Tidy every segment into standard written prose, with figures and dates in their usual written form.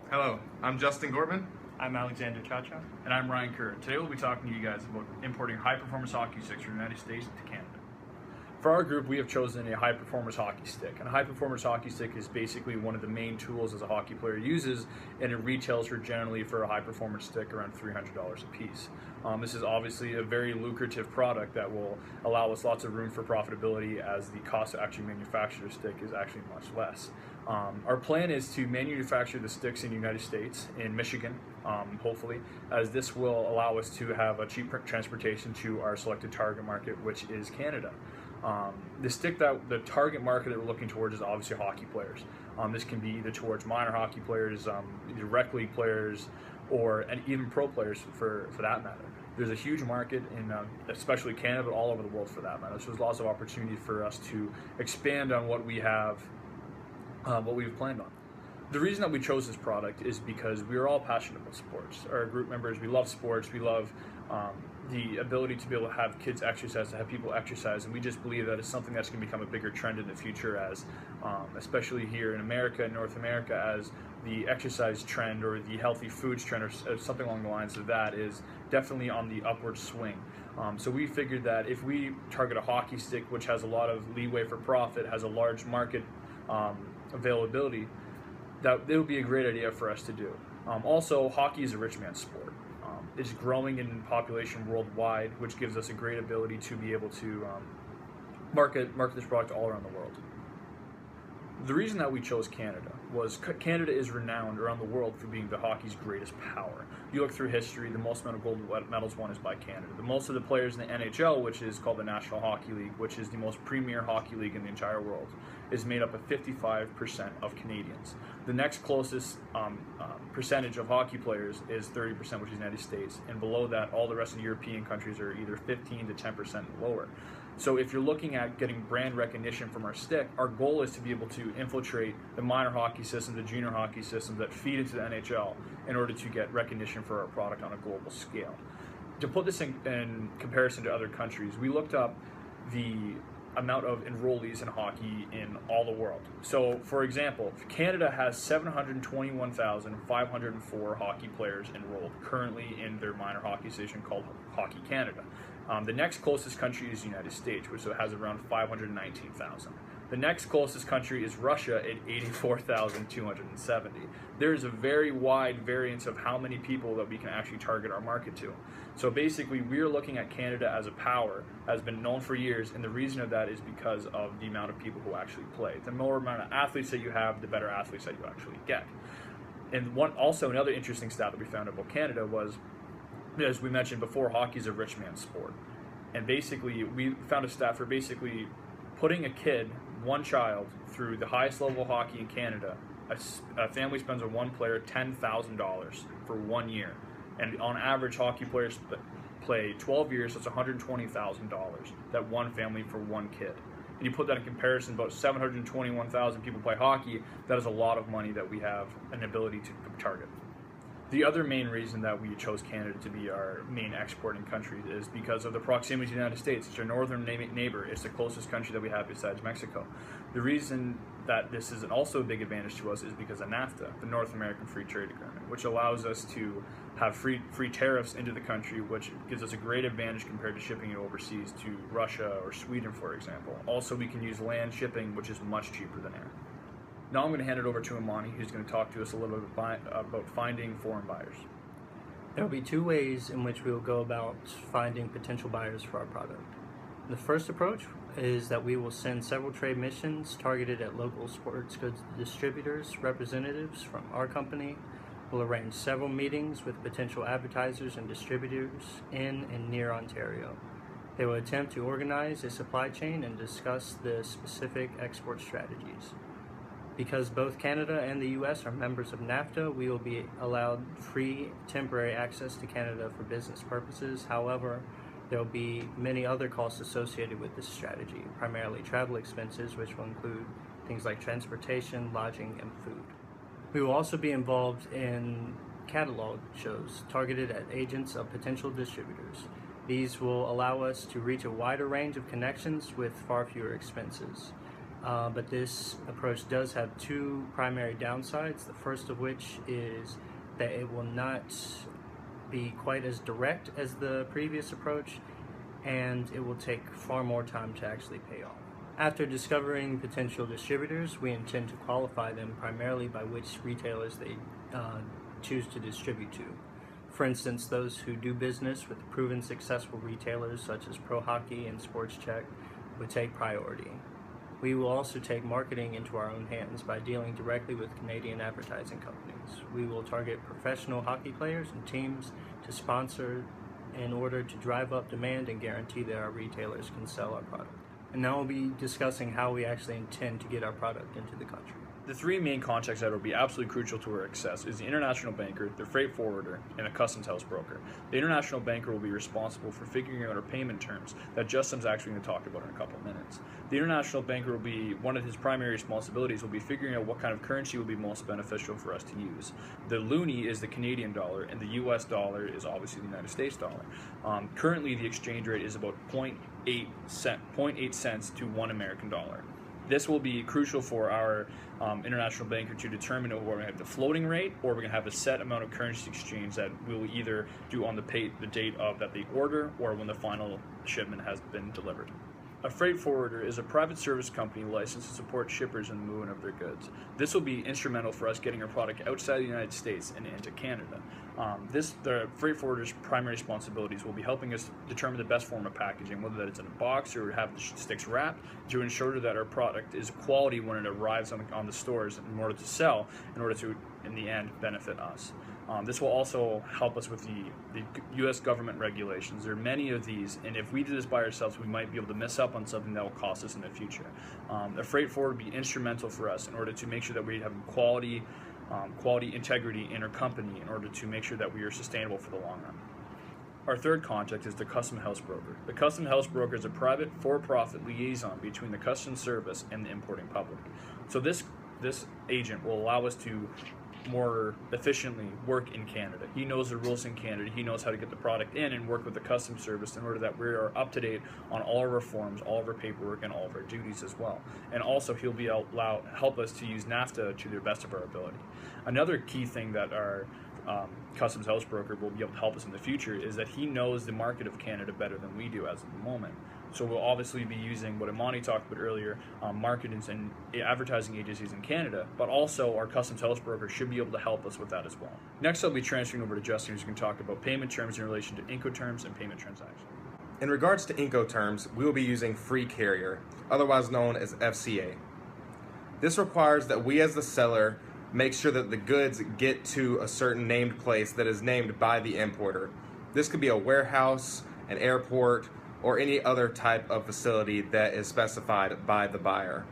Hello, I'm Justin Gorman. I'm Alexander Chacha. And I'm Ryan Kerr. Today we'll be talking to you guys about importing high-performance hockey sticks from the United States to Canada. For our group, we have chosen a high-performance hockey stick. And a high-performance hockey stick is basically one of the main tools as a hockey player uses, and it retails for generally for a high-performance stick around $300 a piece. This is obviously a very lucrative product that will allow us lots of room for profitability, as the cost to actually manufacture the stick is actually much less. Our plan is to manufacture the sticks in the United States, in Michigan, hopefully, as this will allow us to have a cheap transportation to our selected target market, which is Canada. The target market that we're looking towards is obviously hockey players. This can be either towards minor hockey players, either rec league players, and even pro players for that matter. There's a huge market in especially Canada, but all over the world for that matter. So there's lots of opportunity for us to expand on what we have, what we've planned on. The reason that we chose this product is because we are all passionate about sports. Our group members, we love sports, we love the ability to be able to have kids exercise, to have people exercise, and we just believe that it's something that's going to become a bigger trend in the future, as especially here in America and North America, as the exercise trend or the healthy foods trend or something along the lines of that is definitely on the upward swing. So we figured that if we target a hockey stick, which has a lot of leeway for profit, has a large market availability, that it would be a great idea for us to do. Also, hockey is a rich man's sport. It's growing in population worldwide, which gives us a great ability to be able to market this product all around the world. The reason that we chose Canada was Canada is renowned around the world for being the hockey's greatest power. You look through history, the most amount of gold medals won is by Canada. The most of the players in the NHL, which is called the National Hockey League, which is the most premier hockey league in the entire world, is made up of 55% of Canadians. The next closest percentage of hockey players is 30%, which is the United States, and below that, all the rest of the European countries are either 15 to 10% lower. So if you're looking at getting brand recognition from our stick, our goal is to be able to infiltrate the minor hockey system, the junior hockey system that feed into the NHL in order to get recognition for our product on a global scale. To put this in comparison to other countries, we looked up the amount of enrollees in hockey in all the world. So, for example, Canada has 721,504 hockey players enrolled currently in their minor hockey association called Hockey Canada. The next closest country is the United States, which has around 519,000. The next closest country is Russia at 84,270. There is a very wide variance of how many people that we can actually target our market to. So basically, we're looking at Canada as a power, has been known for years, and the reason of that is because of the amount of people who actually play. The more amount of athletes that you have, the better athletes that you actually get. And another interesting stat that we found about Canada was, as we mentioned before, hockey is a rich man's sport. And basically, we found a stat for basically putting a kid, one child, through the highest level of hockey in Canada. A family spends on one player $10,000 for 1 year. And on average, hockey players play 12 years, so it's $120,000, that one family for one kid. And you put that in comparison, about 721,000 people play hockey. That is a lot of money that we have an ability to target. The other main reason that we chose Canada to be our main exporting country is because of the proximity to the United States. It's our northern neighbor. It's the closest country that we have besides Mexico. The reason that this is also a big advantage to us is because of NAFTA, the North American Free Trade Agreement, which allows us to have free tariffs into the country, which gives us a great advantage compared to shipping it overseas to Russia or Sweden, for example. Also, we can use land shipping, which is much cheaper than air. Now I'm going to hand it over to Imani, who's going to talk to us a little bit about finding foreign buyers. There will be two ways in which we will go about finding potential buyers for our product. The first approach is that we will send several trade missions targeted at local sports goods distributors. Representatives from our company will arrange several meetings with potential advertisers and distributors in and near Ontario. They will attempt to organize a supply chain and discuss the specific export strategies. Because both Canada and the US are members of NAFTA, we will be allowed free temporary access to Canada for business purposes. However, there will be many other costs associated with this strategy, primarily travel expenses, which will include things like transportation, lodging, and food. We will also be involved in catalog shows targeted at agents of potential distributors. These will allow us to reach a wider range of connections with far fewer expenses. but this approach does have two primary downsides. The first of which is that it will not be quite as direct as the previous approach, and it will take far more time to actually pay off. After discovering potential distributors, we intend to qualify them primarily by which retailers they choose to distribute to. For instance, those who do business with proven successful retailers such as Pro Hockey and Sports Check would take priority. We will also take marketing into our own hands by dealing directly with Canadian advertising companies. We will target professional hockey players and teams to sponsor in order to drive up demand and guarantee that our retailers can sell our product. And now we'll be discussing how we actually intend to get our product into the country. The three main contacts that will be absolutely crucial to our success is the international banker, the freight forwarder, and a customs house broker. The international banker will be responsible for figuring out our payment terms that Justin's actually going to talk about in a couple of minutes. The international banker will be, one of his primary responsibilities will be figuring out what kind of currency will be most beneficial for us to use. The loonie is the Canadian dollar, and the US dollar is obviously the United States dollar. Currently, the exchange rate is about 0.8 cents to $1 American dollar. This will be crucial for our international banker to determine whether we're going to have the floating rate or we're going to have a set amount of currency exchange that we'll either do on the date of that they order or when the final shipment has been delivered. A freight forwarder is a private service company licensed to support shippers in the movement of their goods. This will be instrumental for us getting our product outside the United States and into Canada. The freight forwarder's primary responsibilities will be helping us determine the best form of packaging, whether that it's in a box or have the sticks wrapped, to ensure that our product is quality when it arrives on the stores in order to sell, in order to, in the end, benefit us. This will also help us with the U.S. government regulations. There are many of these, and if we do this by ourselves, we might be able to miss up on something that will cost us in the future. The freight forwarder will be instrumental for us in order to make sure that we have quality integrity in our company in order to make sure that we are sustainable for the long run. Our third contact is the custom house broker. The custom house broker is a private for-profit liaison between the customs service and the importing public. So this agent will allow us to more efficiently work in Canada. He knows the rules in Canada. He knows how to get the product in and work with the customs service in order that we are up to date on all of our forms, all of our paperwork, and all of our duties as well. And also he'll be help us to use NAFTA to the best of our ability. Another key thing that our customs house broker will be able to help us in the future is that he knows the market of Canada better than we do as of the moment. So we'll obviously be using what Imani talked about earlier, marketing and advertising agencies in Canada, but also our customs house broker should be able to help us with that as well. Next, I'll be transferring over to Justin, who's going to talk about payment terms in relation to Incoterms and payment transactions. In regards to Incoterms, we will be using free carrier, otherwise known as FCA. This requires that we as the seller make sure that the goods get to a certain named place that is named by the importer. This could be a warehouse, an airport, or any other type of facility that is specified by the buyer.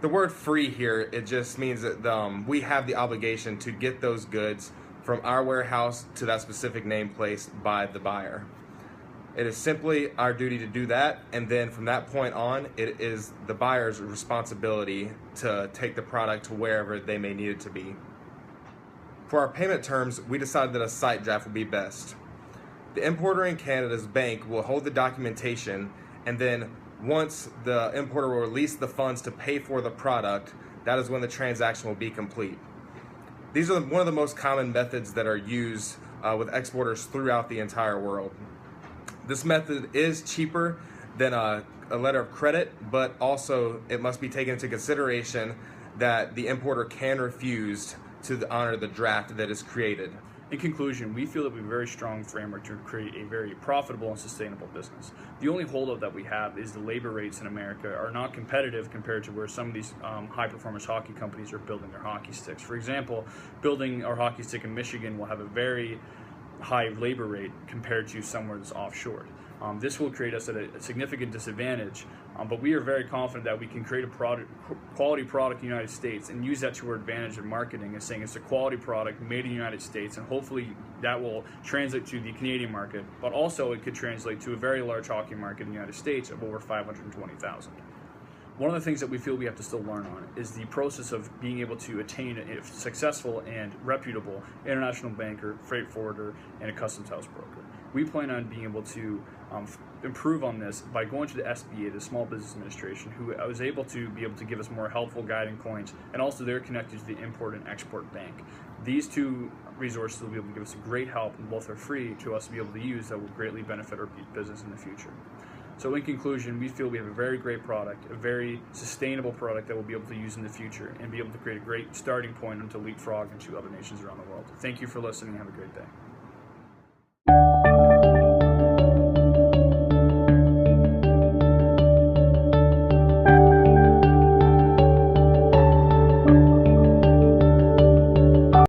The word free here, it just means that we have the obligation to get those goods from our warehouse to that specific named place by the buyer. It is simply our duty to do that, and then from that point on, it is the buyer's responsibility to take the product to wherever they may need it to be. For our payment terms, we decided that a site draft would be best. The importer in Canada's bank will hold the documentation, and then once the importer will release the funds to pay for the product, that is when the transaction will be complete. These are one of the most common methods that are used with exporters throughout the entire world. This method is cheaper than a letter of credit, but also it must be taken into consideration that the importer can refuse to honor the draft that is created. In conclusion, we feel that we have a very strong framework to create a very profitable and sustainable business. The only holdup that we have is the labor rates in America are not competitive compared to where some of these high-performance hockey companies are building their hockey sticks. For example, building our hockey stick in Michigan will have a very high labor rate compared to somewhere that's offshore. This will create us at a significant disadvantage, but we are very confident that we can create a quality product in the United States and use that to our advantage in marketing and saying it's a quality product made in the United States, and hopefully that will translate to the Canadian market, but also it could translate to a very large hockey market in the United States of over 520,000. One of the things that we feel we have to still learn on is the process of being able to attain a successful and reputable international banker, freight forwarder, and a customs house broker. We plan on being able to improve on this by going to the SBA, the Small Business Administration, who was able to give us more helpful guiding points, and also they're connected to the Import and Export Bank. These two resources will be able to give us great help, and both are free to us to be able to use that will greatly benefit our business in the future. So in conclusion, we feel we have a very great product, a very sustainable product that we'll be able to use in the future and be able to create a great starting point to leapfrog into other nations around the world. Thank you for listening. Have a great day.